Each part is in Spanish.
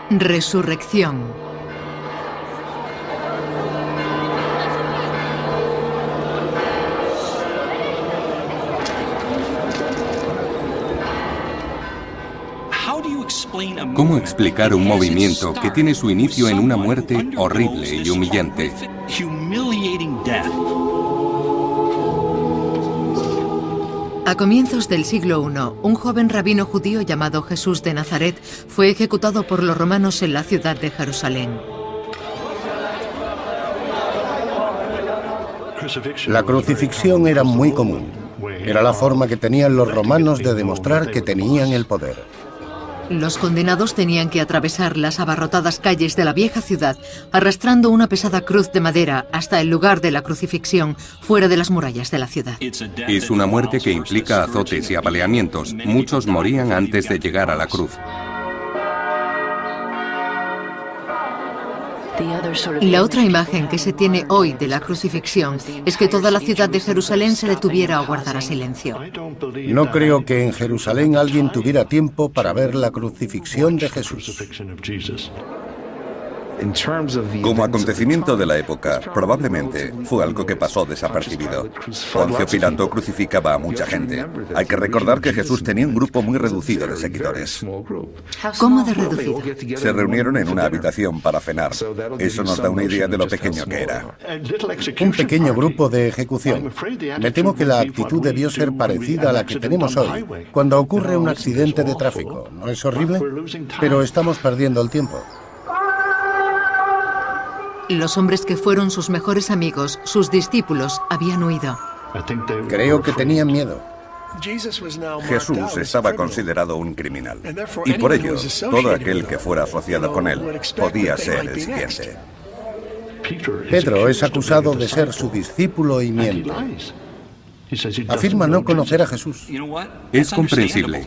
Resurrección. ¿Cómo explicar un movimiento que tiene su inicio en una muerte horrible y humillante? A comienzos del siglo I, un joven rabino judío llamado Jesús de Nazaret fue ejecutado por los romanos en la ciudad de Jerusalén. La crucifixión era muy común. Era la forma que tenían los romanos de demostrar que tenían el poder. Los condenados tenían que atravesar las abarrotadas calles de la vieja ciudad, arrastrando una pesada cruz de madera hasta el lugar de la crucifixión, fuera de las murallas de la ciudad. Es una muerte que implica azotes y apaleamientos. Muchos morían antes de llegar a la cruz. La otra imagen que se tiene hoy de la crucifixión es que toda la ciudad de Jerusalén se detuviera o guardara silencio. No creo que en Jerusalén alguien tuviera tiempo para ver la crucifixión de Jesús. Como acontecimiento de la época, probablemente fue algo que pasó desapercibido. Poncio Pilato crucificaba a mucha gente. Hay que recordar que Jesús tenía un grupo muy reducido de seguidores. ¿Cómo de reducido? Se reunieron en una habitación para cenar. Eso nos da una idea de lo pequeño que era. Un pequeño grupo de ejecución. Me temo que la actitud debió ser parecida a la que tenemos hoy, cuando ocurre un accidente de tráfico. ¿No es horrible? Pero estamos perdiendo el tiempo. Los hombres que fueron sus mejores amigos, sus discípulos, habían huido. Creo que tenían miedo. Jesús estaba considerado un criminal. Y por ello, todo aquel que fuera asociado con él podía ser el siguiente. Pedro es acusado de ser su discípulo y miente. Afirma no conocer a Jesús. Es comprensible.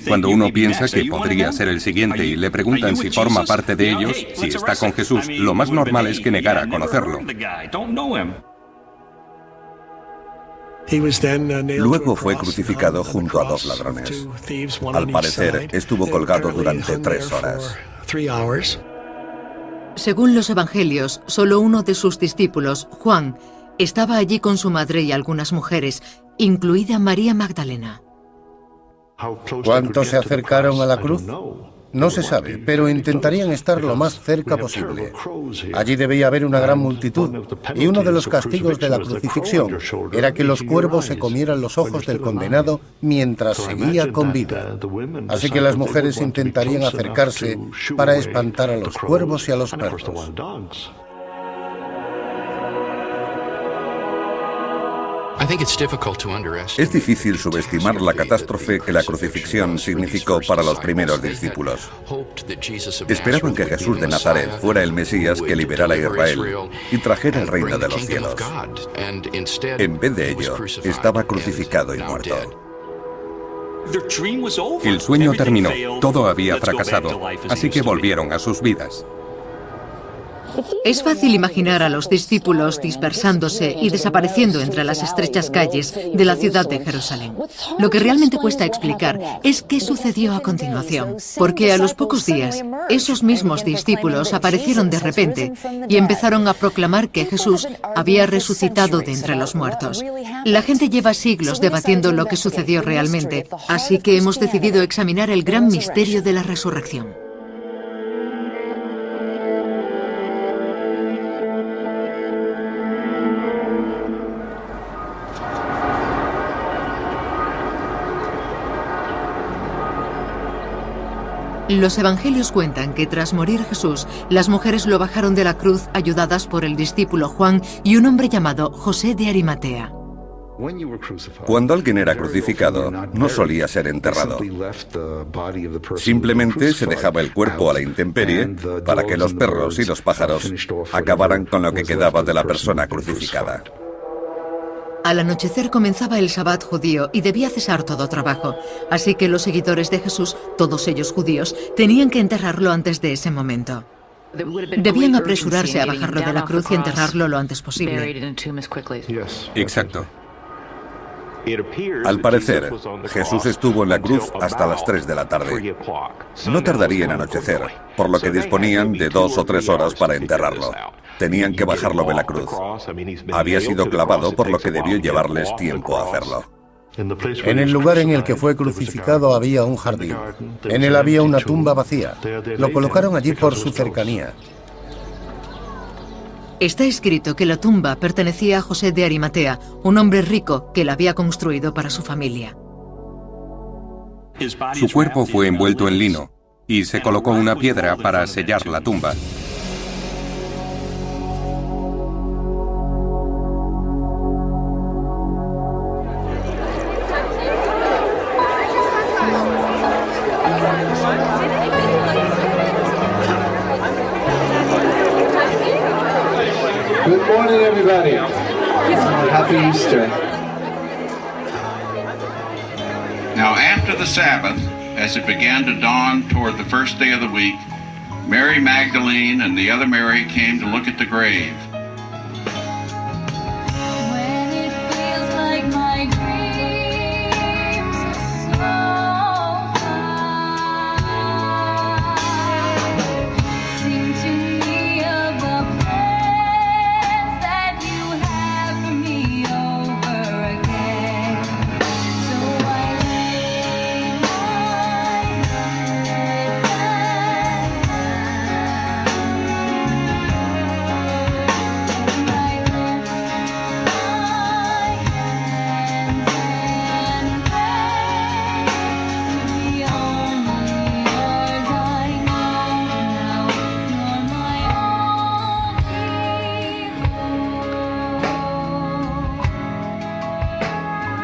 Cuando uno piensa que podría ser el siguiente y le preguntan si forma parte de ellos, si está con Jesús, lo más normal es que negara conocerlo. Luego fue crucificado junto a dos ladrones. Al parecer, estuvo colgado durante 3 horas. Según los evangelios, solo uno de sus discípulos, Juan, estaba allí con su madre y algunas mujeres, incluida María Magdalena. ¿Cuántos se acercaron a la cruz? No se sabe, pero intentarían estar lo más cerca posible. Allí debía haber una gran multitud, y uno de los castigos de la crucifixión era que los cuervos se comieran los ojos del condenado mientras seguía con vida. Así que las mujeres intentarían acercarse para espantar a los cuervos y a los perros. Es difícil subestimar la catástrofe que la crucifixión significó para los primeros discípulos. Esperaban que Jesús de Nazaret fuera el Mesías que liberara a Israel y trajera el reino de los cielos. En vez de ello, estaba crucificado y muerto. El sueño terminó, todo había fracasado, así que volvieron a sus vidas. Es fácil imaginar a los discípulos dispersándose y desapareciendo entre las estrechas calles de la ciudad de Jerusalén. Lo que realmente cuesta explicar es qué sucedió a continuación, porque a los pocos días, esos mismos discípulos aparecieron de repente y empezaron a proclamar que Jesús había resucitado de entre los muertos. La gente lleva siglos debatiendo lo que sucedió realmente, así que hemos decidido examinar el gran misterio de la resurrección. Los evangelios cuentan que tras morir Jesús, las mujeres lo bajaron de la cruz ayudadas por el discípulo Juan y un hombre llamado José de Arimatea. Cuando alguien era crucificado, no solía ser enterrado. Simplemente se dejaba el cuerpo a la intemperie para que los perros y los pájaros acabaran con lo que quedaba de la persona crucificada. Al anochecer comenzaba el Sabbat judío y debía cesar todo trabajo, así que los seguidores de Jesús, todos ellos judíos, tenían que enterrarlo antes de ese momento. Debían apresurarse a bajarlo de la cruz y enterrarlo lo antes posible. Exacto. Al parecer, Jesús estuvo en la cruz hasta las 3 de la tarde. No tardaría en anochecer, por lo que disponían de 2 o 3 horas para enterrarlo. Tenían que bajarlo de la cruz. Había sido clavado, por lo que debió llevarles tiempo hacerlo. En el lugar en el que fue crucificado había un jardín. En él había una tumba vacía. Lo colocaron allí por su cercanía. Está escrito que la tumba pertenecía a José de Arimatea, un hombre rico que la había construido para su familia. Su cuerpo fue envuelto en lino y se colocó una piedra para sellar la tumba. Good morning, everybody. Happy Easter. Now, after the Sabbath, as it began to dawn toward the first day of the week, Mary Magdalene and the other Mary came to look at the grave. When it feels like my dreams are so far, sing to me of the plans that you have for me over again. So I lay my head down, I lift my hands and pray the only yours I know now.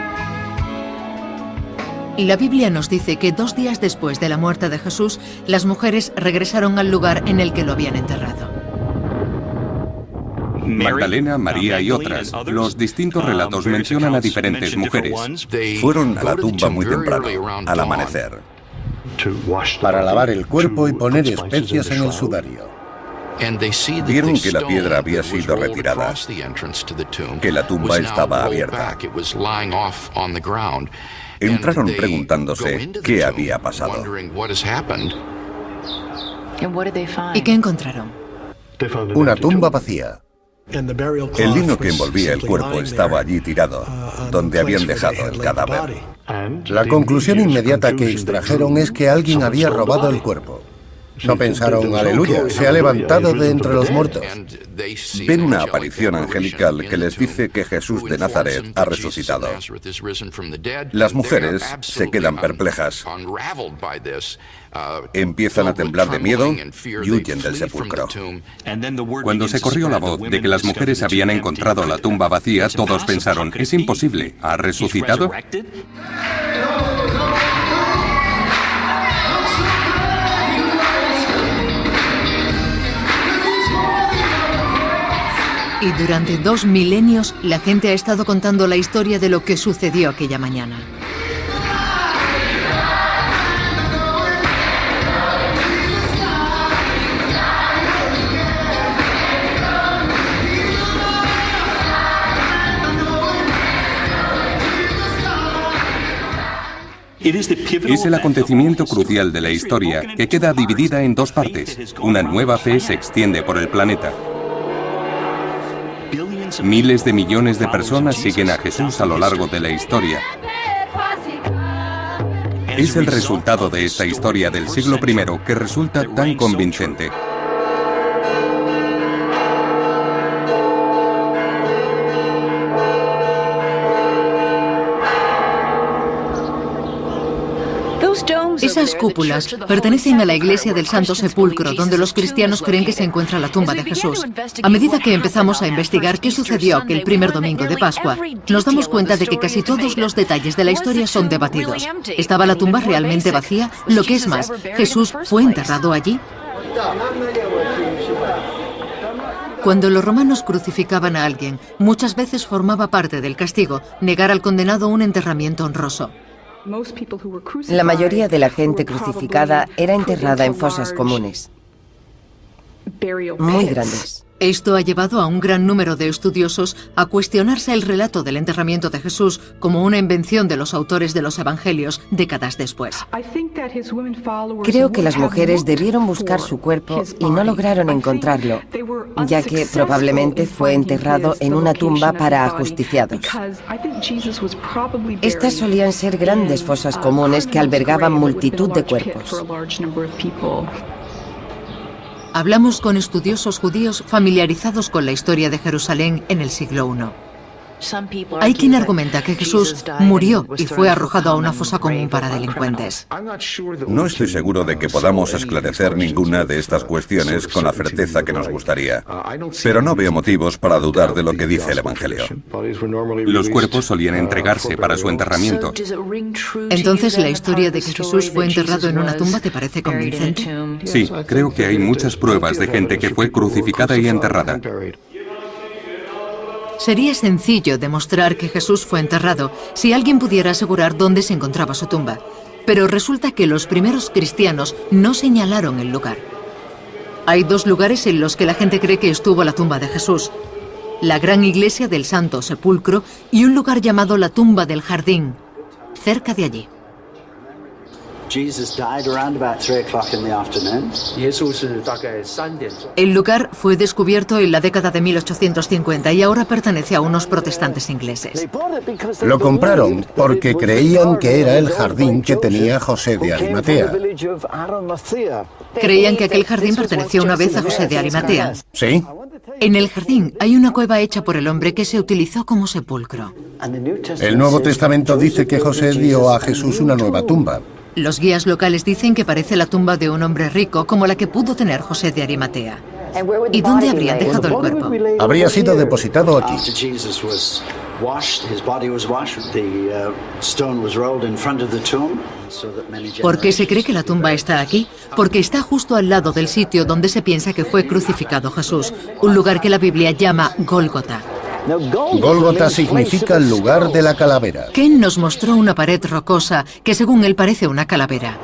You're my Y la Biblia nos dice que 2 días después de la muerte de Jesús, las mujeres regresaron al lugar en el que lo habían enterrado. Magdalena, María y otras. Los distintos relatos mencionan a diferentes mujeres. Fueron a la tumba muy temprano, al amanecer. Para lavar el cuerpo y poner especias en el sudario. Vieron que la piedra había sido retirada, que la tumba estaba abierta. Entraron preguntándose qué había pasado. ¿Y qué encontraron? Una tumba vacía. El lino que envolvía el cuerpo estaba allí tirado, donde habían dejado el cadáver. La conclusión inmediata que extrajeron es que alguien había robado el cuerpo. No pensaron, aleluya, se ha levantado de entre los muertos. Ven una aparición angelical que les dice que Jesús de Nazaret ha resucitado. Las mujeres se quedan perplejas. Empiezan a temblar de miedo y huyen del sepulcro. Cuando se corrió la voz de que las mujeres habían encontrado la tumba vacía, todos pensaron, es imposible, ¿ha resucitado? Y durante 2 milenios, la gente ha estado contando la historia de lo que sucedió aquella mañana. Es el acontecimiento crucial de la historia que queda dividida en 2 partes. Una nueva fe se extiende por el planeta. Miles de millones de personas siguen a Jesús a lo largo de la historia. Es el resultado de esta historia del siglo I que resulta tan convincente. Esas cúpulas pertenecen a la iglesia del Santo Sepulcro, donde los cristianos creen que se encuentra la tumba de Jesús. A medida que empezamos a investigar qué sucedió aquel primer domingo de Pascua, nos damos cuenta de que casi todos los detalles de la historia son debatidos. ¿Estaba la tumba realmente vacía? Lo que es más, ¿Jesús fue enterrado allí? Cuando los romanos crucificaban a alguien, muchas veces formaba parte del castigo negar al condenado un enterramiento honroso. La mayoría de la gente crucificada era enterrada en fosas comunes. muy grandes. Esto ha llevado a un gran número de estudiosos a cuestionarse el relato del enterramiento de Jesús como una invención de los autores de los evangelios décadas después. Creo que las mujeres debieron buscar su cuerpo y no lograron encontrarlo, ya que probablemente fue enterrado en una tumba para ajusticiados. Estas solían ser grandes fosas comunes que albergaban multitud de cuerpos. Hablamos con estudiosos judíos familiarizados con la historia de Jerusalén en el siglo I. Hay quien argumenta que Jesús murió y fue arrojado a una fosa común para delincuentes. No estoy seguro de que podamos esclarecer ninguna de estas cuestiones con la certeza que nos gustaría, pero no veo motivos para dudar de lo que dice el Evangelio. Los cuerpos solían entregarse para su enterramiento. Entonces, ¿la historia de que Jesús fue enterrado en una tumba te parece convincente? Sí, creo que hay muchas pruebas de gente que fue crucificada y enterrada. Sería sencillo demostrar que Jesús fue enterrado si alguien pudiera asegurar dónde se encontraba su tumba. Pero resulta que los primeros cristianos no señalaron el lugar. Hay dos lugares en los que la gente cree que estuvo la tumba de Jesús: la gran iglesia del Santo Sepulcro y un lugar llamado la tumba del Jardín, cerca de allí. El lugar fue descubierto en la década de 1850 y ahora pertenece a unos protestantes ingleses. Lo compraron porque creían que era el jardín que tenía José de Arimatea. Creían que aquel jardín perteneció una vez a José de Arimatea. ¿Sí? En el jardín hay una cueva hecha por el hombre que se utilizó como sepulcro. El Nuevo Testamento dice que José dio a Jesús una nueva tumba. Los guías locales dicen que parece la tumba de un hombre rico como la que pudo tener José de Arimatea. ¿Y dónde habrían dejado el cuerpo? Habría sido depositado aquí. ¿Por qué se cree que la tumba está aquí? Porque está justo al lado del sitio donde se piensa que fue crucificado Jesús, un lugar que la Biblia llama Gólgota. Gólgota significa el lugar de la calavera. Ken nos mostró una pared rocosa que según él parece una calavera.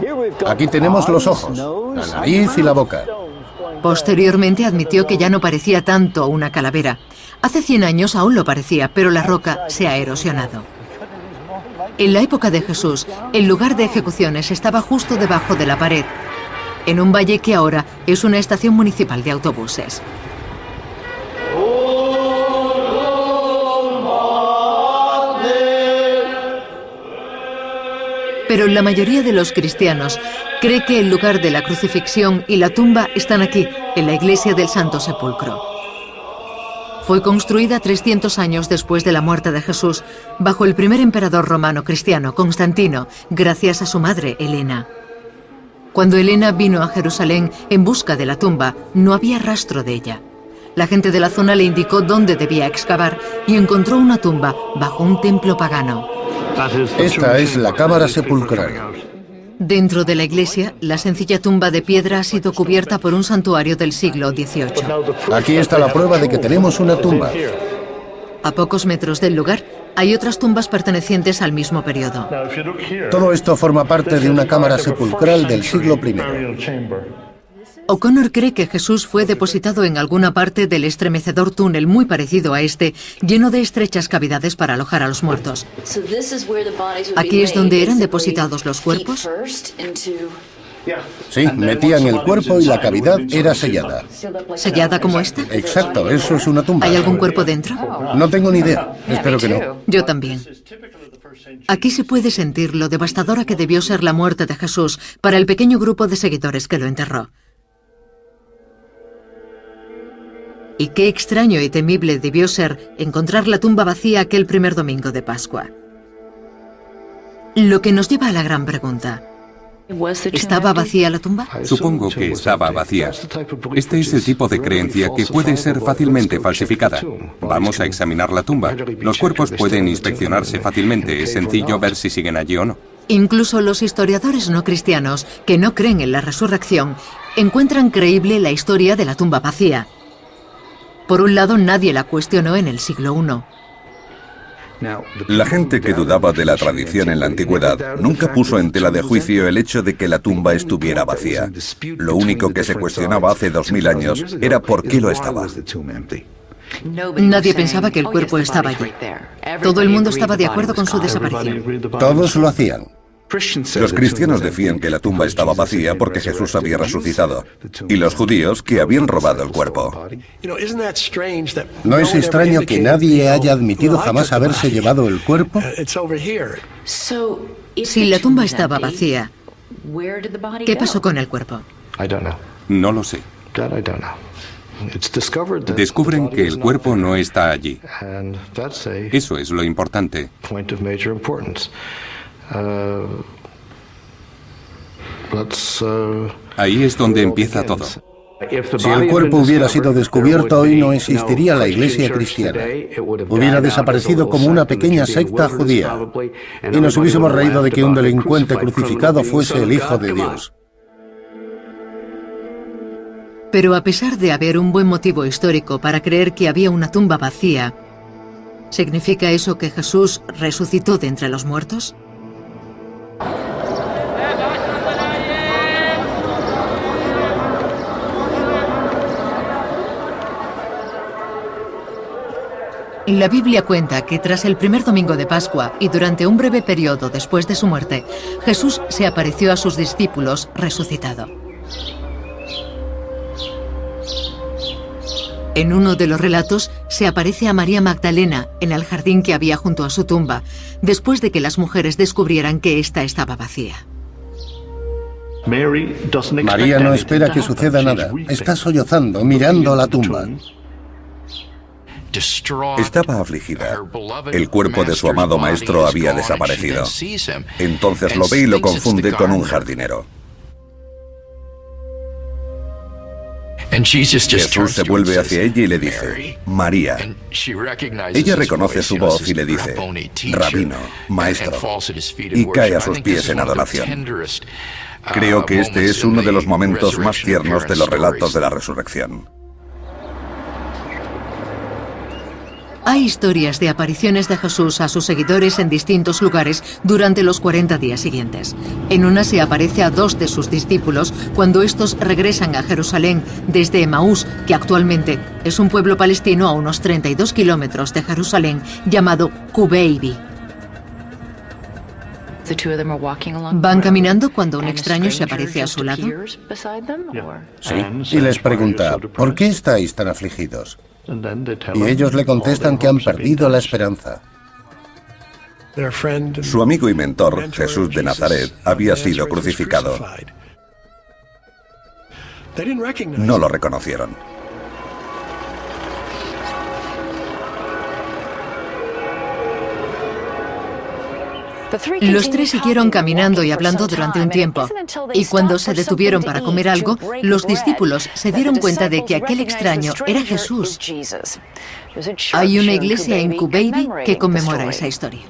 Aquí tenemos los ojos, la nariz y la boca. Posteriormente admitió que ya no parecía tanto una calavera. Hace 100 años aún lo parecía, pero la roca se ha erosionado. En la época de Jesús, el lugar de ejecuciones estaba justo debajo de la pared, en un valle que ahora es una estación municipal de autobuses. Pero la mayoría de los cristianos cree que el lugar de la crucifixión y la tumba están aquí, en la iglesia del Santo Sepulcro. Fue construida 300 años después de la muerte de Jesús, bajo el primer emperador romano cristiano, Constantino, gracias a su madre, Helena. Cuando Helena vino a Jerusalén en busca de la tumba, no había rastro de ella. La gente de la zona le indicó dónde debía excavar y encontró una tumba bajo un templo pagano. Esta es la cámara sepulcral. Dentro de la iglesia, la sencilla tumba de piedra ha sido cubierta por un santuario del siglo XVIII. Aquí está la prueba de que tenemos una tumba. A pocos metros del lugar, hay otras tumbas pertenecientes al mismo periodo. Todo esto forma parte de una cámara sepulcral del siglo I. O'Connor cree que Jesús fue depositado en alguna parte del estremecedor túnel muy parecido a este, lleno de estrechas cavidades para alojar a los muertos. ¿Aquí es donde eran depositados los cuerpos? Sí, metían el cuerpo y la cavidad era sellada. ¿Sellada como esta? Exacto, eso es una tumba. ¿Hay algún cuerpo dentro? No tengo ni idea, espero que no. Yo también. Aquí se puede sentir lo devastadora que debió ser la muerte de Jesús para el pequeño grupo de seguidores que lo enterró. Y qué extraño y temible debió ser encontrar la tumba vacía aquel primer domingo de Pascua. Lo que nos lleva a la gran pregunta: ¿estaba vacía la tumba? Supongo que estaba vacía. Este es el tipo de creencia que puede ser fácilmente falsificada. Vamos a examinar la tumba. Los cuerpos pueden inspeccionarse fácilmente. Es sencillo ver si siguen allí o no. Incluso los historiadores no cristianos, que no creen en la resurrección, encuentran creíble la historia de la tumba vacía. Por un lado, nadie la cuestionó en el siglo I. La gente que dudaba de la tradición en la antigüedad nunca puso en tela de juicio el hecho de que la tumba estuviera vacía. Lo único que se cuestionaba hace 2000 años era por qué lo estaba. Nadie pensaba que el cuerpo estaba allí. Todo el mundo estaba de acuerdo con su desaparición. Todos lo hacían. Los cristianos decían que la tumba estaba vacía porque Jesús había resucitado, y los judíos que habían robado el cuerpo. ¿No es extraño que nadie haya admitido jamás haberse llevado el cuerpo? Si la tumba estaba vacía, ¿qué pasó con el cuerpo? No lo sé. Descubren que el cuerpo no está allí. Eso es lo importante. Ahí es donde empieza todo. Si el cuerpo hubiera sido descubierto hoy, no existiría la iglesia cristiana. Hubiera desaparecido como una pequeña secta judía. Y nos hubiésemos reído de que un delincuente crucificado fuese el Hijo de Dios. Pero a pesar de haber un buen motivo histórico para creer que había una tumba vacía, ¿significa eso que Jesús resucitó de entre los muertos? La Biblia cuenta que tras el primer domingo de Pascua y durante un breve periodo después de su muerte, Jesús se apareció a sus discípulos resucitado. En uno de los relatos se aparece a María Magdalena en el jardín que había junto a su tumba, después de que las mujeres descubrieran que ésta estaba vacía. María no espera que suceda nada. Está sollozando, mirando la tumba. Estaba afligida. El cuerpo de su amado maestro había desaparecido. Entonces lo ve y lo confunde con un jardinero. Jesús se vuelve hacia ella y le dice, María. Ella reconoce su voz y le dice, Rabino, maestro, y cae a sus pies en adoración. Creo que este es uno de los momentos más tiernos de los relatos de la resurrección. Hay historias de apariciones de Jesús a sus seguidores en distintos lugares durante los 40 días siguientes. En una se aparece a 2 de sus discípulos cuando estos regresan a Jerusalén desde Emaús, que actualmente es un pueblo palestino a unos 32 kilómetros de Jerusalén, llamado Cubeibi. ¿Van caminando cuando un extraño se aparece a su lado? Sí, y les pregunta, ¿por qué estáis tan afligidos? Y ellos le contestan que han perdido la esperanza. Su amigo y mentor, Jesús de Nazaret, había sido crucificado. No lo reconocieron. Los 3 siguieron caminando y hablando durante un tiempo, y cuando se detuvieron para comer algo, los discípulos se dieron cuenta de que aquel extraño era Jesús. Hay una iglesia en Cubeibi que conmemora esa historia.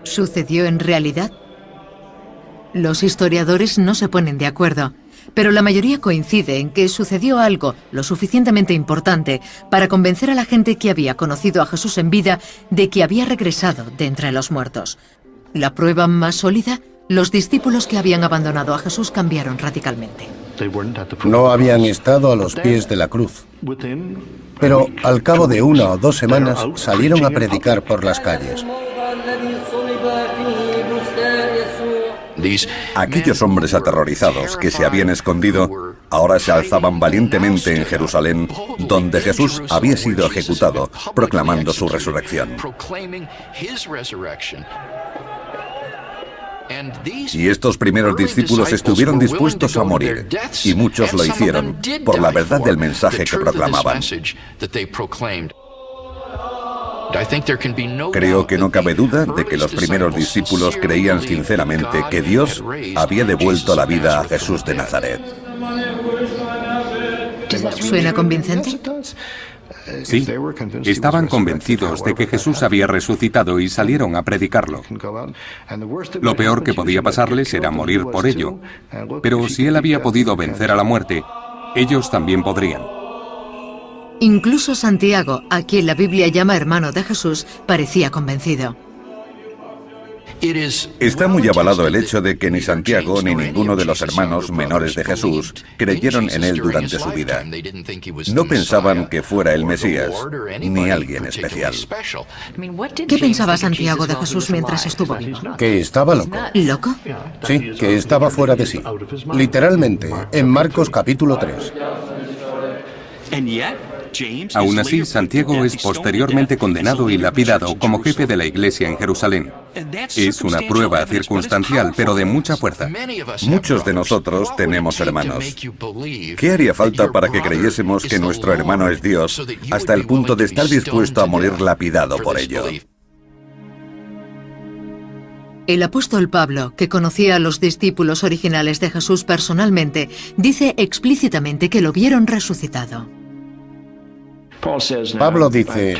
¿Sucedió en realidad? Los historiadores no se ponen de acuerdo, pero la mayoría coincide en que sucedió algo lo suficientemente importante para convencer a la gente que había conocido a Jesús en vida de que había regresado de entre los muertos. La prueba más sólida, los discípulos que habían abandonado a Jesús cambiaron radicalmente. No habían estado a los pies de la cruz, pero al cabo de 1 o 2 semanas salieron a predicar por las calles. Aquellos hombres aterrorizados que se habían escondido ahora se alzaban valientemente en Jerusalén, donde Jesús había sido ejecutado, proclamando su resurrección. Y estos primeros discípulos estuvieron dispuestos a morir, y muchos lo hicieron por la verdad del mensaje que proclamaban. Creo que no cabe duda de que los primeros discípulos creían sinceramente que Dios había devuelto la vida a Jesús de Nazaret. ¿Suena convincente? Sí, estaban convencidos de que Jesús había resucitado y salieron a predicarlo. Lo peor que podía pasarles era morir por ello, pero si él había podido vencer a la muerte, ellos también podrían. Incluso Santiago, a quien la Biblia llama hermano de Jesús, parecía convencido. Está muy avalado el hecho de que ni Santiago ni ninguno de los hermanos menores de Jesús creyeron en él durante su vida. No pensaban que fuera el Mesías, ni alguien especial. ¿Qué pensaba Santiago de Jesús mientras estuvo vivo? Que estaba loco. ¿Loco? Sí, que estaba fuera de sí. Literalmente, en Marcos capítulo 3. Aún así, Santiago es posteriormente condenado y lapidado como jefe de la iglesia en Jerusalén. Es una prueba circunstancial, pero de mucha fuerza. Muchos de nosotros tenemos hermanos. ¿Qué haría falta para que creyésemos que nuestro hermano es Dios hasta el punto de estar dispuesto a morir lapidado por ello? El apóstol Pablo, que conocía a los discípulos originales de Jesús personalmente, dice explícitamente que lo vieron resucitado. Pablo dice,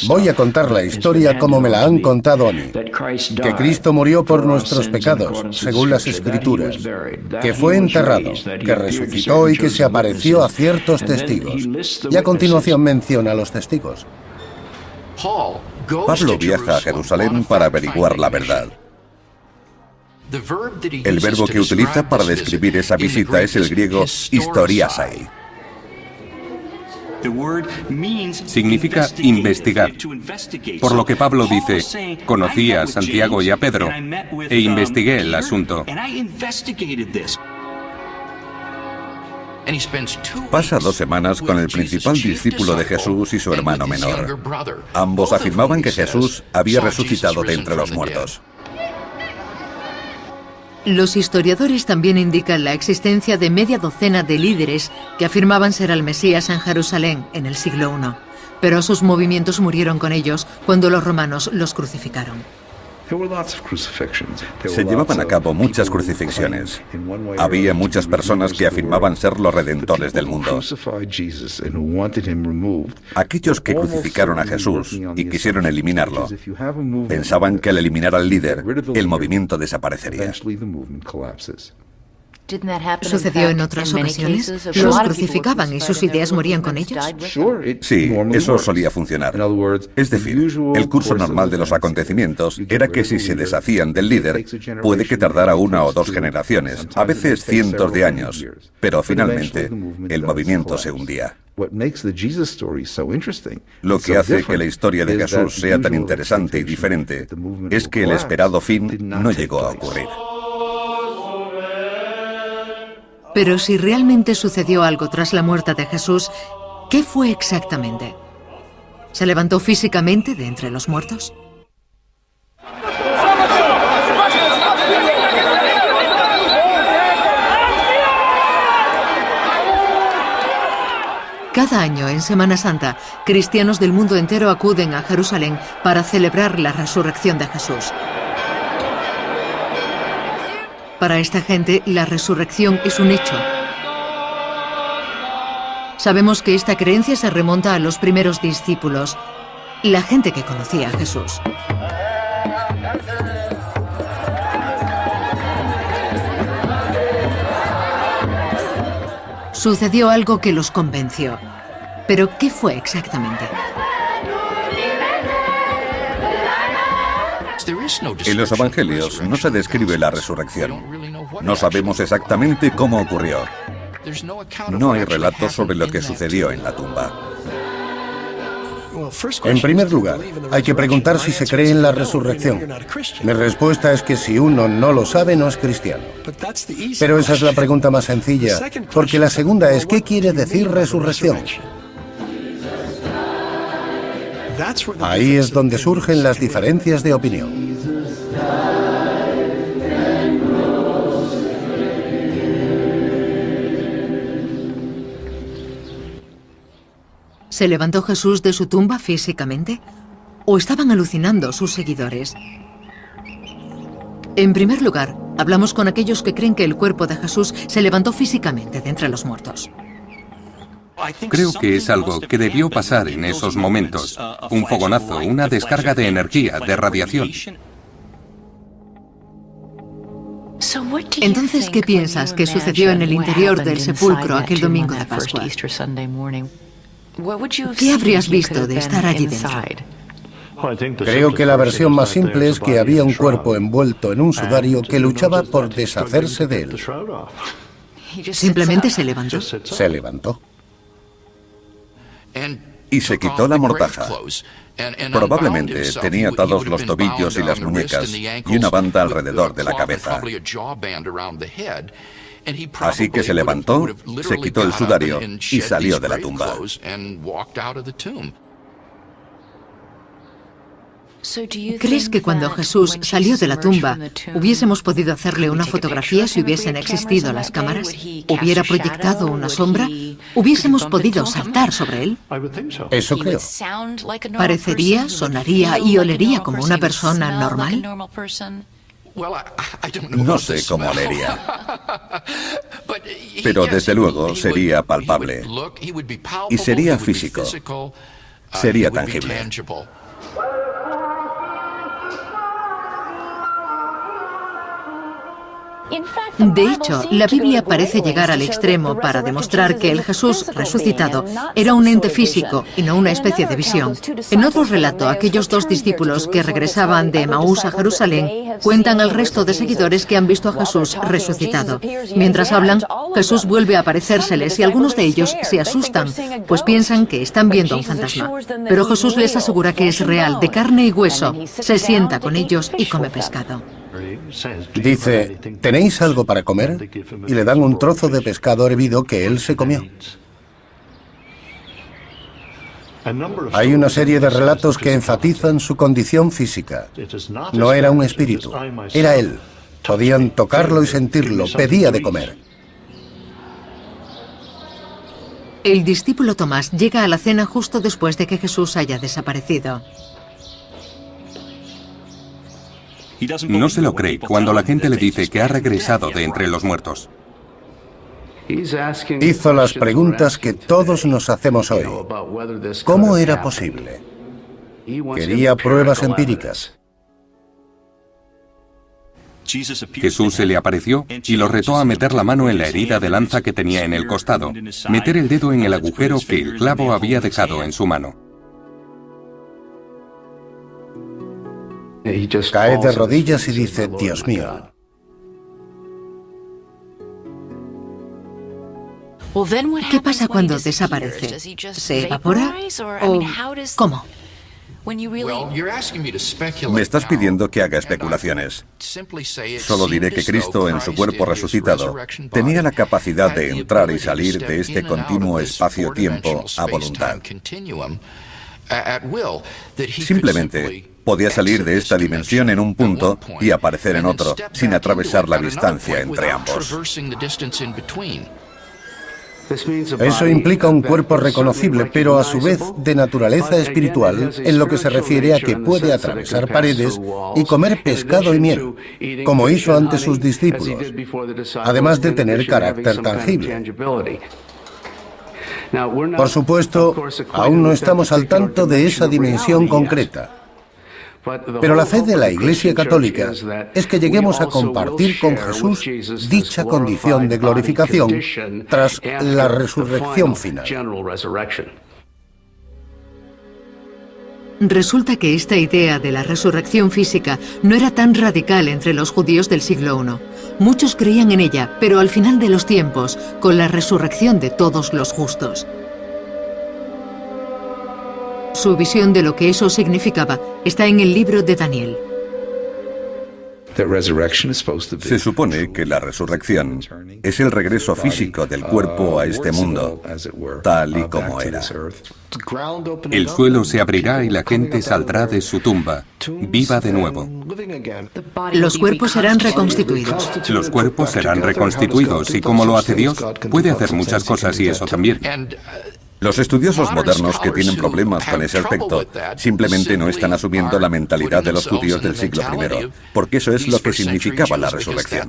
voy a contar la historia como me la han contado a mí, que Cristo murió por nuestros pecados, según las Escrituras, que fue enterrado, que resucitó y que se apareció a ciertos testigos. Y a continuación menciona a los testigos. Pablo viaja a Jerusalén para averiguar la verdad. El verbo que utiliza para describir esa visita es el griego historiasai. Significa investigar. Por lo que Pablo dice, conocí a Santiago y a Pedro e investigué el asunto. Pasa 2 semanas con el principal discípulo de Jesús y su hermano menor. Ambos afirmaban que Jesús había resucitado de entre los muertos. Los historiadores también indican la existencia de media docena de líderes que afirmaban ser al Mesías en Jerusalén en el siglo I, pero sus movimientos murieron con ellos cuando los romanos los crucificaron. Se llevaban a cabo muchas crucifixiones. Había muchas personas que afirmaban ser los redentores del mundo. Aquellos que crucificaron a Jesús y quisieron eliminarlo, pensaban que al eliminar al líder, el movimiento desaparecería. ¿Sucedió en otras ocasiones? ¿Los crucificaban y sus ideas morían con ellos? Sí, eso solía funcionar. Es decir, el curso normal de los acontecimientos era que si se deshacían del líder, puede que tardara 1 o 2 generaciones, a veces cientos de años, pero finalmente el movimiento se hundía. Lo que hace que la historia de Jesús sea tan interesante y diferente es que el esperado fin no llegó a ocurrir. Pero si realmente sucedió algo tras la muerte de Jesús, ¿qué fue exactamente? ¿Se levantó físicamente de entre los muertos? Cada año, en Semana Santa, cristianos del mundo entero acuden a Jerusalén para celebrar la resurrección de Jesús. Para esta gente, la resurrección es un hecho. Sabemos que esta creencia se remonta a los primeros discípulos, la gente que conocía a Jesús. Sucedió algo que los convenció. ¿Pero qué fue exactamente? En los evangelios no se describe la resurrección. No sabemos exactamente cómo ocurrió. No hay relatos sobre lo que sucedió en la tumba. En primer lugar, hay que preguntar si se cree en la resurrección. Mi respuesta es que si uno no lo sabe, no es cristiano. Pero esa es la pregunta más sencilla, porque la segunda es, ¿qué quiere decir resurrección? Ahí es donde surgen las diferencias de opinión. ¿Se levantó Jesús de su tumba físicamente? ¿O estaban alucinando sus seguidores? En primer lugar, hablamos con aquellos que creen que el cuerpo de Jesús se levantó físicamente de entre los muertos. Creo que es algo que debió pasar en esos momentos. Un fogonazo, una descarga de energía, de radiación. Entonces, ¿qué piensas que sucedió en el interior del sepulcro aquel domingo de Pascua? ¿Qué habrías visto de estar allí dentro? Creo que la versión más simple es que había un cuerpo envuelto en un sudario que luchaba por deshacerse de él. Simplemente se levantó. Se levantó. Y se quitó la mortaja. Probablemente tenía atados los tobillos y las muñecas y una banda alrededor de la cabeza. Así que se levantó, se quitó el sudario y salió de la tumba. ¿Crees que cuando Jesús salió de la tumba hubiésemos podido hacerle una fotografía si hubiesen existido las cámaras? ¿Hubiera proyectado una sombra? ¿Hubiésemos podido saltar sobre él? Eso creo. ¿Parecería, sonaría y olería como una persona normal? No sé cómo olería. Pero desde luego sería palpable. Y sería físico. Sería tangible. De hecho, la Biblia parece llegar al extremo para demostrar que el Jesús resucitado era un ente físico y no una especie de visión. En otro relato, aquellos dos discípulos que regresaban de Emaús a Jerusalén cuentan al resto de seguidores que han visto a Jesús resucitado. Mientras hablan, Jesús vuelve a aparecérseles y algunos de ellos se asustan, pues piensan que están viendo a un fantasma. Pero Jesús les asegura que es real, de carne y hueso. Se sienta con ellos y come pescado. Dice, ¿tenéis algo para comer? Y le dan un trozo de pescado hervido que él se comió. Hay una serie de relatos que enfatizan su condición física. No era un espíritu, era él. Podían tocarlo y sentirlo, pedía de comer. El discípulo Tomás llega a la cena justo después de que Jesús haya desaparecido. No se lo cree cuando la gente le dice que ha regresado de entre los muertos. Hizo las preguntas que todos nos hacemos hoy. ¿Cómo era posible? Quería pruebas empíricas. Jesús se le apareció y lo retó a meter la mano en la herida de lanza que tenía en el costado, meter el dedo en el agujero que el clavo había dejado en su mano. Cae de rodillas y dice, Dios mío. ¿Qué pasa cuando desaparece? ¿Se evapora? ¿O cómo? Me estás pidiendo que haga especulaciones. Solo diré que Cristo, en su cuerpo resucitado, tenía la capacidad de entrar y salir de este continuo espacio-tiempo a voluntad. Simplemente podía salir de esta dimensión en un punto y aparecer en otro, sin atravesar la distancia entre ambos. Eso implica un cuerpo reconocible, pero a su vez de naturaleza espiritual, en lo que se refiere a que puede atravesar paredes y comer pescado y miel, como hizo ante sus discípulos, además de tener carácter tangible. Por supuesto, aún no estamos al tanto de esa dimensión concreta. Pero la fe de la Iglesia Católica es que lleguemos a compartir con Jesús dicha condición de glorificación tras la resurrección final. Resulta que esta idea de la resurrección física no era tan radical entre los judíos del siglo I. Muchos creían en ella, pero al final de los tiempos, con la resurrección de todos los justos. Su visión de lo que eso significaba está en el libro de Daniel. Se supone que la resurrección es el regreso físico del cuerpo a este mundo, tal y como era. El suelo se abrirá y la gente saldrá de su tumba, viva de nuevo. Los cuerpos serán reconstituidos. Los cuerpos serán reconstituidos y como lo hace Dios, puede hacer muchas cosas y eso también. Los estudiosos modernos que tienen problemas con ese aspecto simplemente no están asumiendo la mentalidad de los judíos del siglo I, porque eso es lo que significaba la resurrección.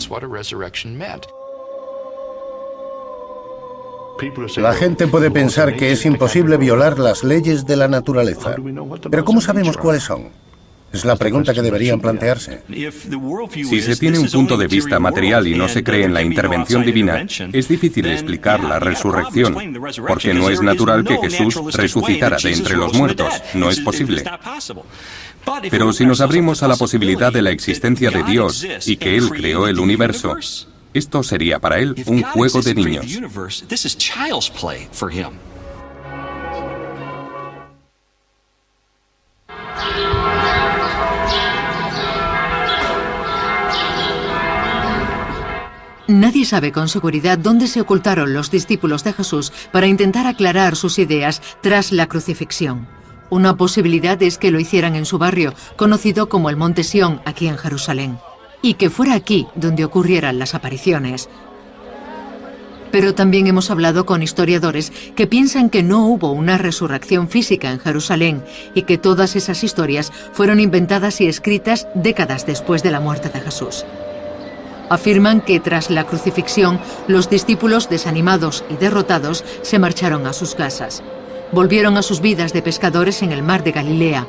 La gente puede pensar que es imposible violar las leyes de la naturaleza. Pero ¿cómo sabemos cuáles son? Es la pregunta que deberían plantearse. Si se tiene un punto de vista material y no se cree en la intervención divina, es difícil explicar la resurrección, porque no es natural que Jesús resucitara de entre los muertos. No es posible. Pero si nos abrimos a la posibilidad de la existencia de Dios y que Él creó el universo, esto sería para Él un juego de niños. Nadie sabe con seguridad dónde se ocultaron los discípulos de Jesús para intentar aclarar sus ideas tras la crucifixión. Una posibilidad es que lo hicieran en su barrio, conocido como el Monte Sión, aquí en Jerusalén, y que fuera aquí donde ocurrieran las apariciones. Pero también hemos hablado con historiadores que piensan que no hubo una resurrección física en Jerusalén y que todas esas historias fueron inventadas y escritas décadas después de la muerte de Jesús. Afirman que tras la crucifixión, los discípulos desanimados y derrotados se marcharon a sus casas. Volvieron a sus vidas de pescadores en el mar de Galilea.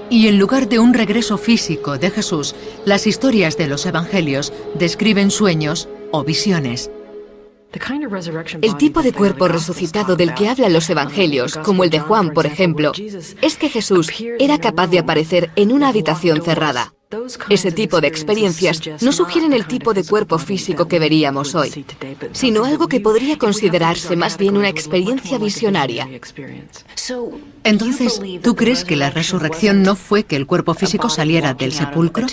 Y en lugar de un regreso físico de Jesús, las historias de los evangelios describen sueños o visiones. El tipo de cuerpo resucitado del que hablan los evangelios, como el de Juan, por ejemplo, es que Jesús era capaz de aparecer en una habitación cerrada. Ese tipo de experiencias no sugieren el tipo de cuerpo físico que veríamos hoy, sino algo que podría considerarse más bien una experiencia visionaria. Entonces, ¿tú crees que la resurrección no fue que el cuerpo físico saliera del sepulcro?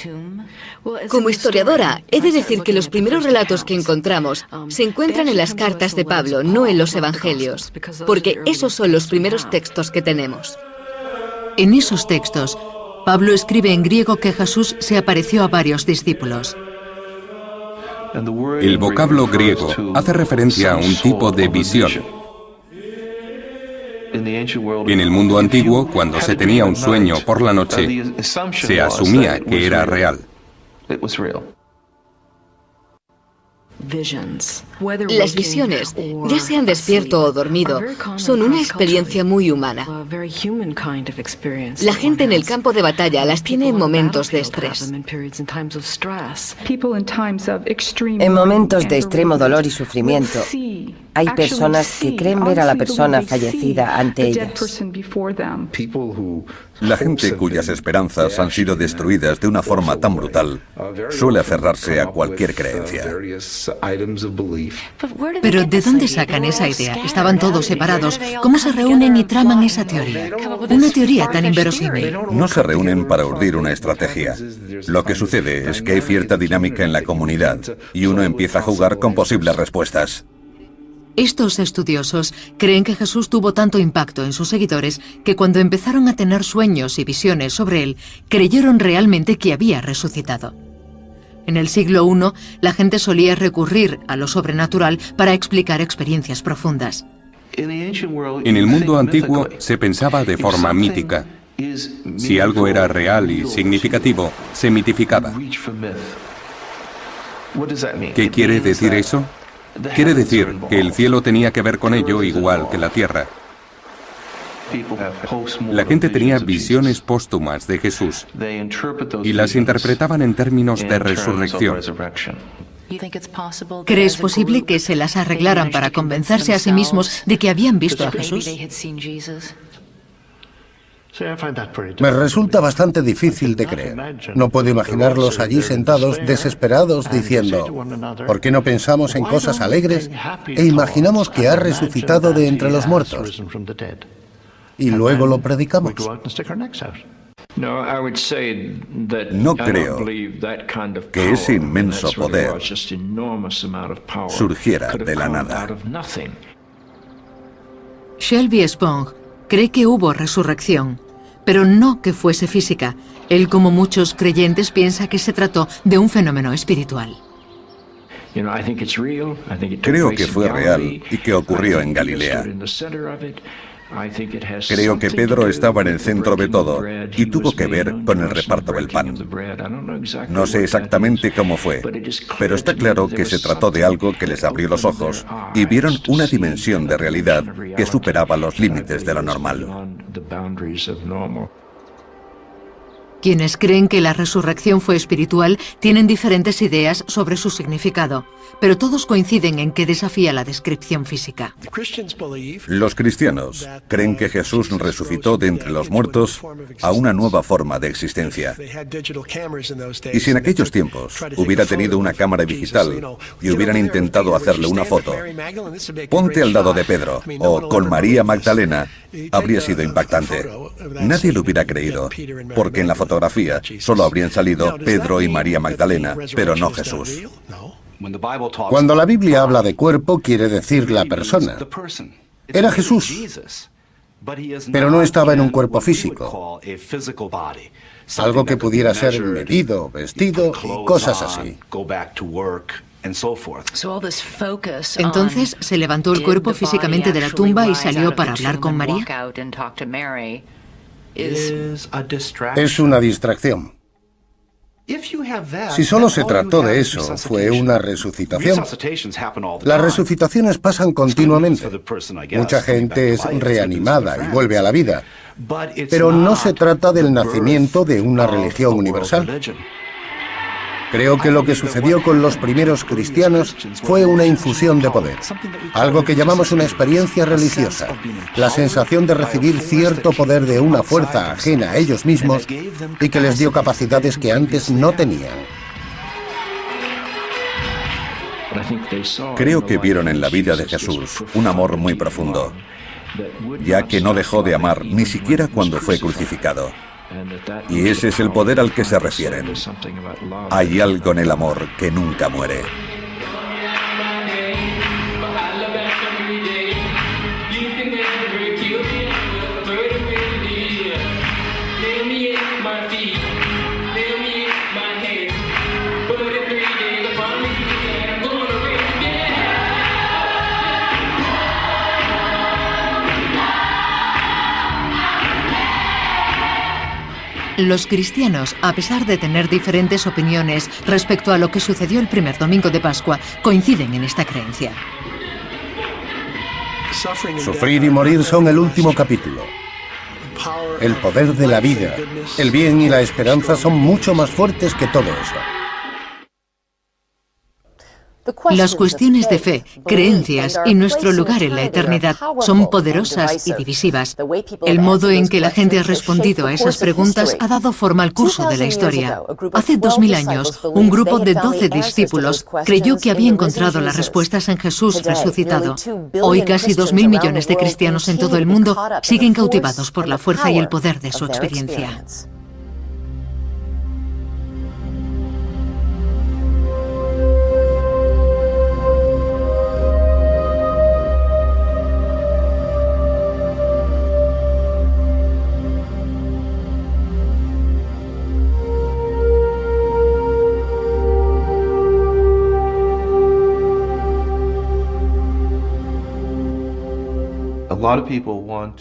Como historiadora, he de decir que los primeros relatos que encontramos se encuentran en las cartas de Pablo, no en los evangelios, porque esos son los primeros textos que tenemos. En esos textos, Pablo escribe en griego que Jesús se apareció a varios discípulos. El vocablo griego hace referencia a un tipo de visión. En el mundo antiguo, cuando se tenía un sueño por la noche, se asumía que era real. Las visiones, ya sean despierto o dormido, son una experiencia muy humana. La gente en el campo de batalla las tiene en momentos de estrés. En momentos de extremo dolor y sufrimiento, hay personas que creen ver a la persona fallecida ante ellas. La gente cuyas esperanzas han sido destruidas de una forma tan brutal suele aferrarse a cualquier creencia. Pero ¿de dónde sacan esa idea? Estaban todos separados. ¿Cómo se reúnen y traman esa teoría? Una teoría tan inverosímil. No se reúnen para urdir una estrategia. Lo que sucede es que hay cierta dinámica en la comunidad y uno empieza a jugar con posibles respuestas. Estos estudiosos creen que Jesús tuvo tanto impacto en sus seguidores que cuando empezaron a tener sueños y visiones sobre él, creyeron realmente que había resucitado. En el siglo I, la gente solía recurrir a lo sobrenatural para explicar experiencias profundas. En el mundo antiguo se pensaba de forma mítica. Si algo era real y significativo, se mitificaba. ¿Qué quiere decir eso? Quiere decir que el cielo tenía que ver con ello igual que la tierra. La gente tenía visiones póstumas de Jesús y las interpretaban en términos de resurrección. ¿Crees posible que se las arreglaran para convencerse a sí mismos de que habían visto a Jesús? Me resulta bastante difícil de creer. No puedo imaginarlos allí sentados, desesperados, diciendo, ¿por qué no pensamos en cosas alegres e imaginamos que ha resucitado de entre los muertos? Y luego lo predicamos. No creo que ese inmenso poder surgiera de la nada. Shelby Spong cree que hubo resurrección, pero no que fuese física. Él, como muchos creyentes, piensa que se trató de un fenómeno espiritual. Creo que fue real y que ocurrió en Galilea. Creo que Pedro estaba en el centro de todo y tuvo que ver con el reparto del pan. No sé exactamente cómo fue, pero está claro que se trató de algo que les abrió los ojos y vieron una dimensión de realidad que superaba los límites de lo normal. Quienes creen que la resurrección fue espiritual tienen diferentes ideas sobre su significado, pero todos coinciden en que desafía la descripción física. Los cristianos creen que Jesús resucitó de entre los muertos a una nueva forma de existencia. Y si en aquellos tiempos hubiera tenido una cámara digital y hubieran intentado hacerle una foto, ponte al lado de Pedro o con María Magdalena, habría sido impactante. Nadie lo hubiera creído, porque en la fotografía solo habrían salido Pedro y María Magdalena, pero no Jesús. Cuando la Biblia habla de cuerpo, quiere decir la persona. Era Jesús, pero no estaba en un cuerpo físico. Algo que pudiera ser medido, vestido y cosas así. Entonces se levantó el cuerpo físicamente de la tumba y salió para hablar con María. Es una distracción. Si solo se trató de eso, fue una resucitación. Las resucitaciones pasan continuamente. Mucha gente es reanimada y vuelve a la vida. Pero no se trata del nacimiento de una religión universal. Creo que lo que sucedió con los primeros cristianos fue una infusión de poder, algo que llamamos una experiencia religiosa, la sensación de recibir cierto poder de una fuerza ajena a ellos mismos y que les dio capacidades que antes no tenían. Creo que vieron en la vida de Jesús un amor muy profundo, ya que no dejó de amar ni siquiera cuando fue crucificado. Y ese es el poder al que se refieren. Hay algo en el amor que nunca muere. Los cristianos, a pesar de tener diferentes opiniones respecto a lo que sucedió el primer domingo de Pascua, coinciden en esta creencia. Sufrir y morir son el último capítulo. El poder de la vida, el bien y la esperanza son mucho más fuertes que todo eso. Las cuestiones de fe, creencias y nuestro lugar en la eternidad son poderosas y divisivas. El modo en que la gente ha respondido a esas preguntas ha dado forma al curso de la historia. Hace 2000 años, un grupo de 12 discípulos creyó que había encontrado las respuestas en Jesús resucitado. Hoy casi 2000 millones de cristianos en todo el mundo siguen cautivados por la fuerza y el poder de su experiencia.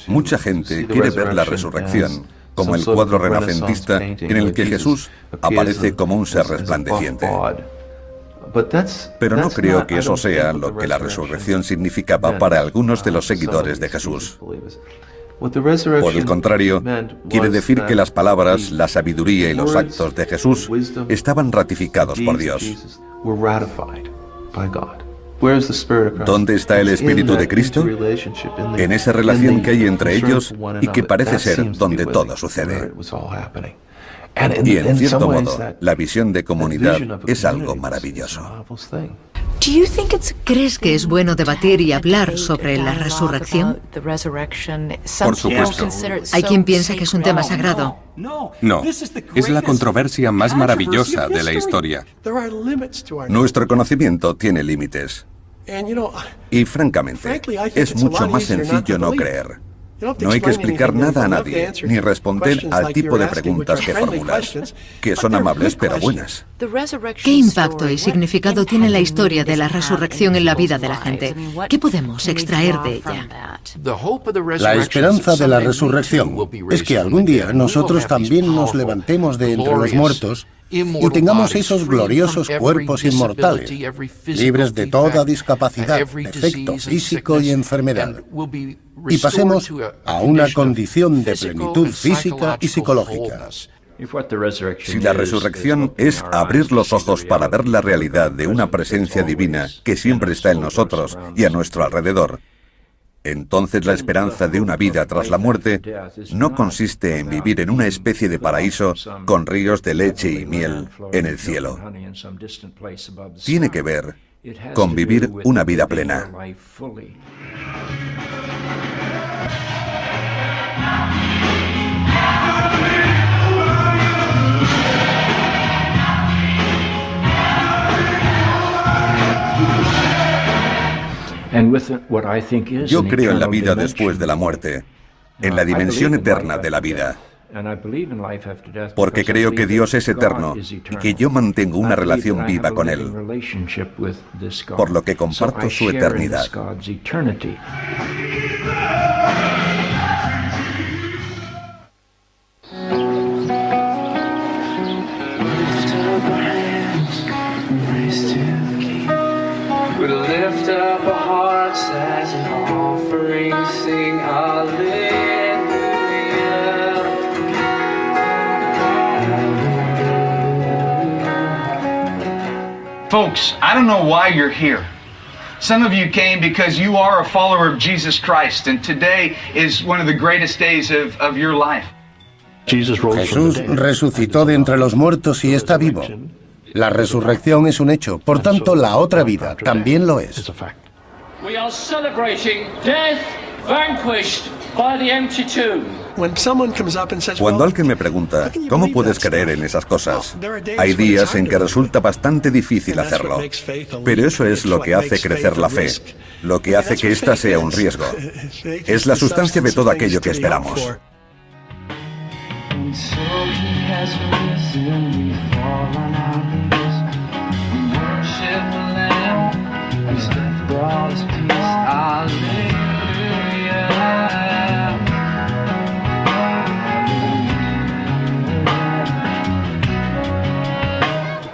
Mucha gente quiere ver la resurrección como el cuadro renacentista en el que Jesús aparece como un ser resplandeciente. Pero no creo que eso sea lo que la resurrección significaba para algunos de los seguidores de Jesús. Por el contrario, quiere decir que las palabras, la sabiduría y los actos de Jesús estaban ratificados por Dios. ¿Dónde está el Espíritu de Cristo? En esa relación que hay entre ellos y que parece ser donde todo sucede. Y en cierto modo, la visión de comunidad es algo maravilloso. ¿Crees que es bueno debatir y hablar sobre la resurrección? Por supuesto. Hay quien piensa que es un tema sagrado. No, es la controversia más maravillosa de la historia. Nuestro conocimiento tiene límites. Y francamente, es mucho más sencillo no creer. No hay que explicar nada a nadie, ni responder al tipo de preguntas que formulas, que son amables pero buenas. ¿Qué impacto y significado tiene la historia de la resurrección en la vida de la gente? ¿Qué podemos extraer de ella? La esperanza de la resurrección es que algún día nosotros también nos levantemos de entre los muertos y tengamos esos gloriosos cuerpos inmortales, libres de toda discapacidad, defecto físico y enfermedad, y pasemos a una condición de plenitud física y psicológica. Si la resurrección es abrir los ojos para ver la realidad de una presencia divina que siempre está en nosotros y a nuestro alrededor, entonces la esperanza de una vida tras la muerte no consiste en vivir en una especie de paraíso con ríos de leche y miel en el cielo. Tiene que ver con vivir una vida plena. Yo creo en la vida después de la muerte, en la dimensión eterna de la vida, porque creo que Dios es eterno y que yo mantengo una relación viva con Él, por lo que comparto su eternidad. We lift up our hearts as an offering, sing hallelujah. Folks, I don't know why you're here. Some of you came because you are a follower of Jesus Christ, and today is one of the greatest days of your life. Jesús resucitó de entre los muertos y está vivo. La resurrección es un hecho, por tanto la otra vida también lo es. We are celebrating death vanquished by the empty tomb. Cuando alguien me pregunta, ¿cómo puedes creer en esas cosas? Hay días en que resulta bastante difícil hacerlo. Pero eso es lo que hace crecer la fe, lo que hace que ésta sea un riesgo. Es la sustancia de todo aquello que esperamos.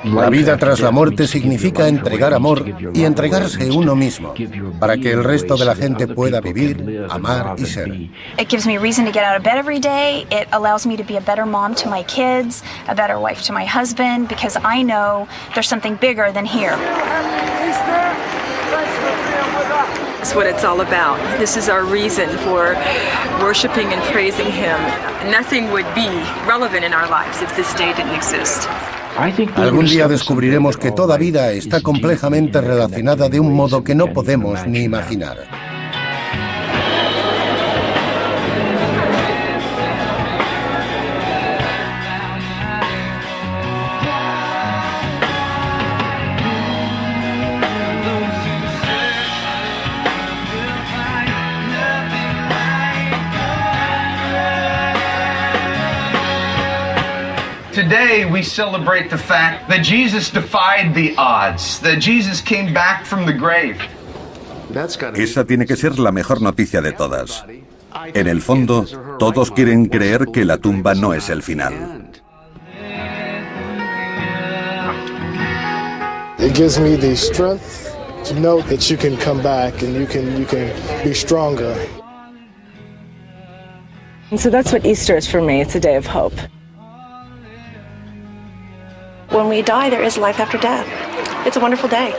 La vida tras la muerte significa entregar amor y entregarse uno mismo, para que el resto de la gente pueda vivir, amar y ser. It gives me reason to get out of bed every day. It allows me to be a better mom to my kids, a better wife to my husband, because I know there's something bigger than here. That's what it's all about. This is our reason for worshiping and praising Him. Nothing would be relevant in our lives if this day didn't exist. Algún día descubriremos que toda vida está complejamente relacionada de un modo que no podemos ni imaginar. Today we celebrate the fact that Jesus defied the odds, that Jesus came back from the grave. Esa tiene que ser la mejor noticia de todas. En el fondo, todos quieren creer que la tumba no es el final. It gives me the strength to know that you can come back and you can be stronger. And so that's what Easter is for me. It's a day of hope. When we die, there is life after death. It's a wonderful day.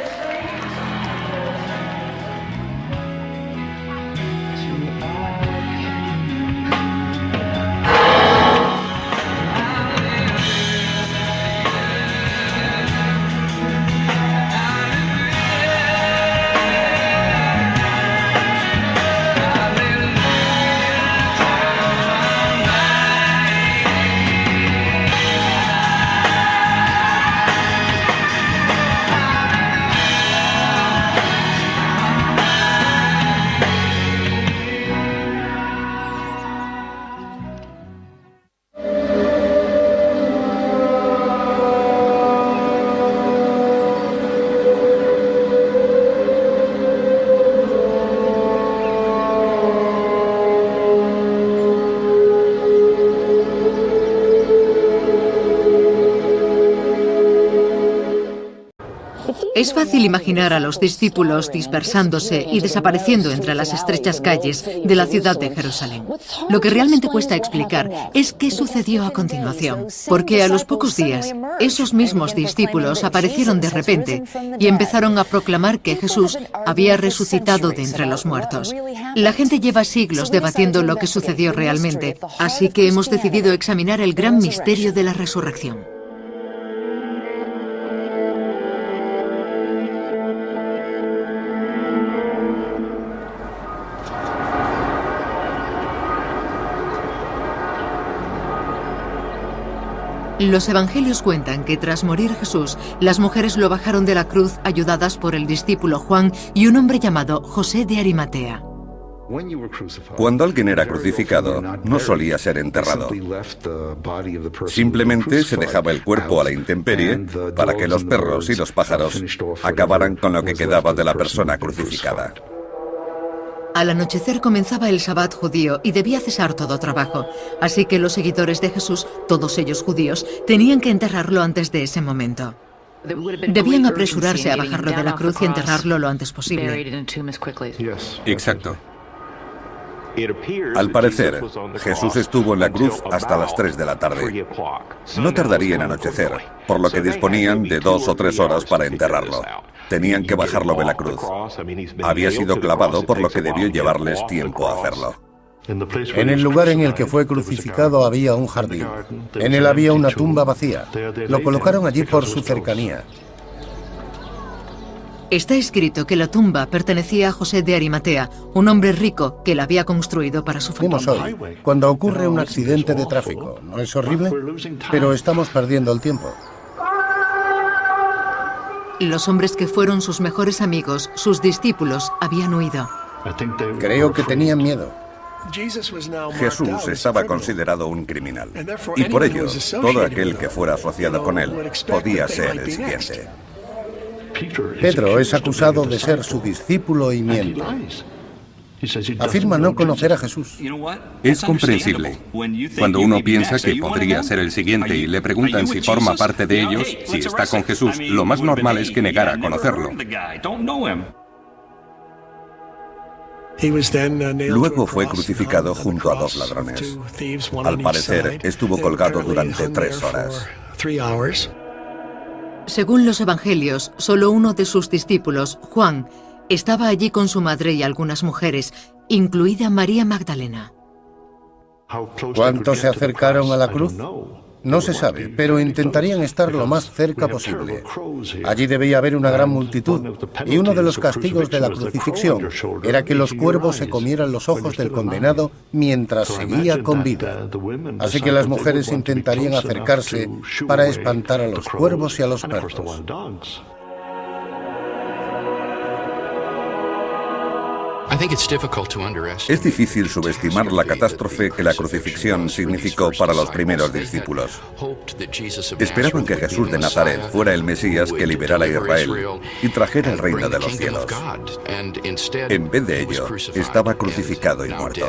Es fácil imaginar a los discípulos dispersándose y desapareciendo entre las estrechas calles de la ciudad de Jerusalén. Lo que realmente cuesta explicar es qué sucedió a continuación, porque a los pocos días, esos mismos discípulos aparecieron de repente y empezaron a proclamar que Jesús había resucitado de entre los muertos. La gente lleva siglos debatiendo lo que sucedió realmente, así que hemos decidido examinar el gran misterio de la resurrección. Los evangelios cuentan que tras morir Jesús, las mujeres lo bajaron de la cruz ayudadas por el discípulo Juan y un hombre llamado José de Arimatea. Cuando alguien era crucificado, no solía ser enterrado. Simplemente se dejaba el cuerpo a la intemperie para que los perros y los pájaros acabaran con lo que quedaba de la persona crucificada. Al anochecer comenzaba el Sabbat judío y debía cesar todo trabajo, así que los seguidores de Jesús, todos ellos judíos, tenían que enterrarlo antes de ese momento. Debían apresurarse a bajarlo de la cruz y enterrarlo lo antes posible. Exacto. Al parecer, Jesús estuvo en la cruz hasta las 3 de la tarde. No tardaría en anochecer, por lo que disponían de 2 o 3 horas para enterrarlo. Tenían que bajarlo de la cruz. Había sido clavado, por lo que debió llevarles tiempo hacerlo. En el lugar en el que fue crucificado había un jardín. En él había una tumba vacía. Lo colocaron allí por su cercanía. Está escrito que la tumba pertenecía a José de Arimatea, un hombre rico que la había construido para su familia. Vimos hoy, cuando ocurre un accidente de tráfico. ¿No es horrible? Pero estamos perdiendo el tiempo. Los hombres que fueron sus mejores amigos, sus discípulos, habían huido. Creo que tenían miedo. Jesús estaba considerado un criminal, y por ello, todo aquel que fuera asociado con él podía ser el siguiente. Pedro es acusado de ser su discípulo y miente. Afirma no conocer a Jesús. Es comprensible. Cuando uno piensa que podría ser el siguiente y le preguntan si forma parte de ellos, si está con Jesús, lo más normal es que negara conocerlo. Luego fue crucificado junto a 2 ladrones. Al parecer, estuvo colgado durante 3 horas. Según los evangelios, solo uno de sus discípulos, Juan, estaba allí con su madre y algunas mujeres, incluida María Magdalena. ¿Cuántos se acercaron a la cruz? No se sabe, pero intentarían estar lo más cerca posible. Allí debía haber una gran multitud, y uno de los castigos de la crucifixión era que los cuervos se comieran los ojos del condenado mientras seguía con vida. Así que las mujeres intentarían acercarse para espantar a los cuervos y a los perros. Es difícil subestimar la catástrofe que la crucifixión significó para los primeros discípulos. Esperaban que Jesús de Nazaret fuera el Mesías que liberara a Israel y trajera el reino de los cielos. En vez de ello, estaba crucificado y muerto.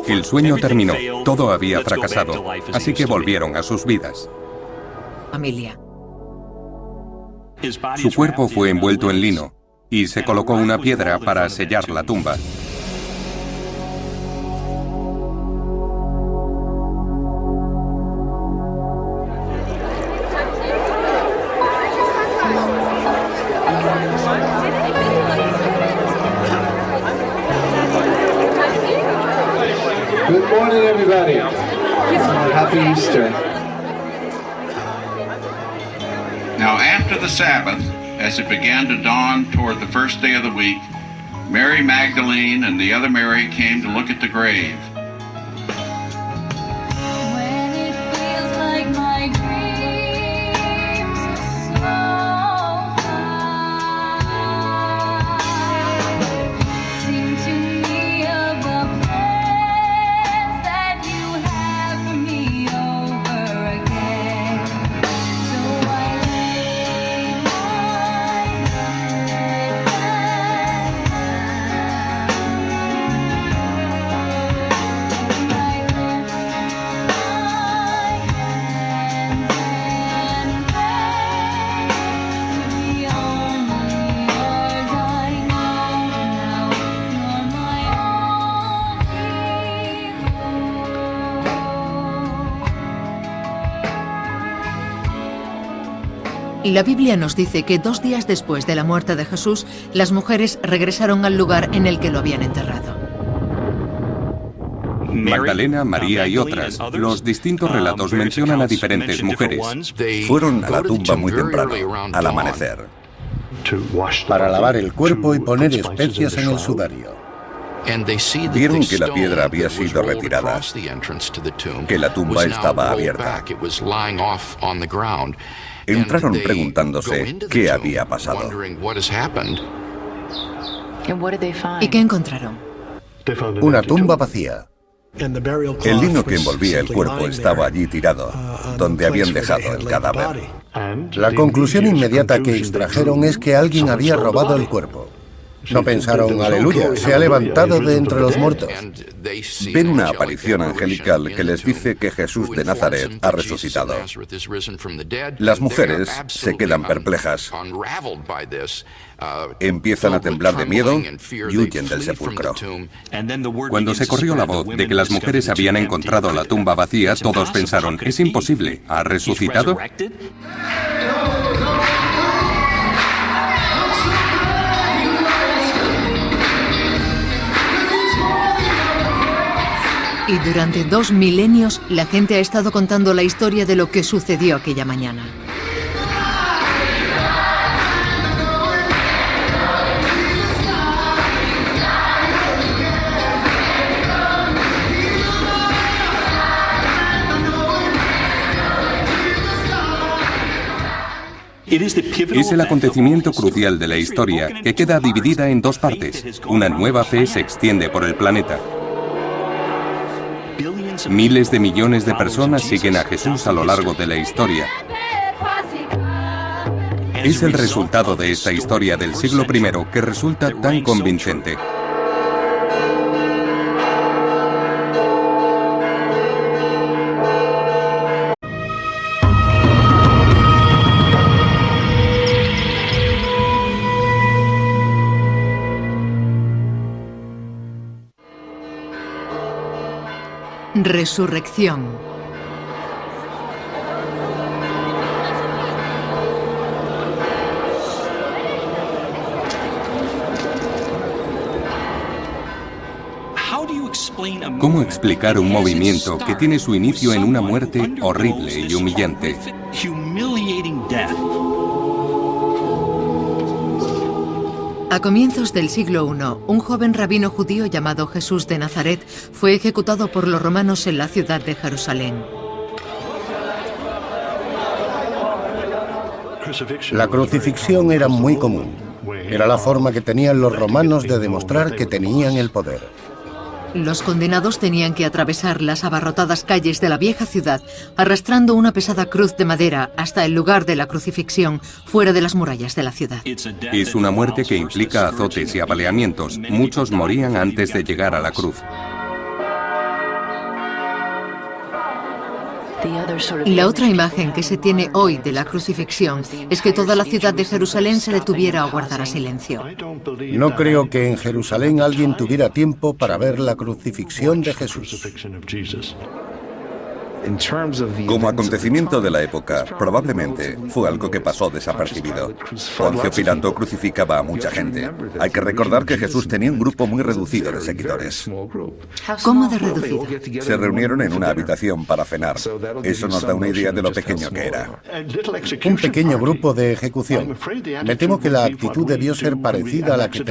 El sueño terminó, todo había fracasado, así que volvieron a sus vidas. Familia. Su cuerpo fue envuelto en lino y se colocó una piedra para sellar la tumba. Good morning, everybody. Happy Easter. Now, after the Sabbath, as it began to dawn toward the first day of the week, Mary Magdalene and the other Mary came to look at the grave. When it feels like my dreams are so far, sing to me of the plans that you have for me over again. So I lay my head down. La Biblia nos dice que 2 días después de la muerte de Jesús, las mujeres regresaron al lugar en el que lo habían enterrado. Magdalena, María y otras. Los distintos relatos mencionan a diferentes mujeres. Fueron a la tumba muy temprano, al amanecer, para lavar el cuerpo y poner especias en el sudario. Vieron que la piedra había sido retirada, que la tumba estaba abierta. Entraron preguntándose qué había pasado. ¿Y qué encontraron? Una tumba vacía. El lino que envolvía el cuerpo estaba allí tirado, donde habían dejado el cadáver. La conclusión inmediata que extrajeron es que alguien había robado el cuerpo. No pensaron, aleluya, se ha levantado de entre los muertos. Ven una aparición angelical que les dice que Jesús de Nazaret ha resucitado. Las mujeres se quedan perplejas. Empiezan a temblar de miedo y huyen del sepulcro. Cuando se corrió la voz de que las mujeres habían encontrado la tumba vacía, todos pensaron, es imposible, ¿ha resucitado? Y durante 2 milenios, la gente ha estado contando la historia de lo que sucedió aquella mañana. Es el acontecimiento crucial de la historia que queda dividida en 2 partes. Una nueva fe se extiende por el planeta. Miles de millones de personas siguen a Jesús a lo largo de la historia. Es el resultado de esta historia del siglo I que resulta tan convincente. Resurrección. ¿Cómo explicar un movimiento que tiene su inicio en una muerte horrible y humillante? A comienzos del siglo I, un joven rabino judío llamado Jesús de Nazaret fue ejecutado por los romanos en la ciudad de Jerusalén. La crucifixión era muy común. Era la forma que tenían los romanos de demostrar que tenían el poder. Los condenados tenían que atravesar las abarrotadas calles de la vieja ciudad, arrastrando una pesada cruz de madera hasta el lugar de la crucifixión, fuera de las murallas de la ciudad. Es una muerte que implica azotes y apaleamientos. Muchos morían antes de llegar a la cruz. La otra imagen que se tiene hoy de la crucifixión es que toda la ciudad de Jerusalén se detuviera o guardara silencio. No creo que en Jerusalén alguien tuviera tiempo para ver la crucifixión de Jesús. Como acontecimiento de la época, probablemente fue algo que pasó desapercibido. Poncio Pilato crucificaba a mucha gente. Hay que recordar que Jesús tenía un grupo muy reducido de seguidores. ¿Cómo de reducido? Se reunieron en una habitación para cenar. Eso nos da una idea de lo pequeño que era. Un pequeño grupo de ejecución. Me temo que la actitud debió ser parecida a la que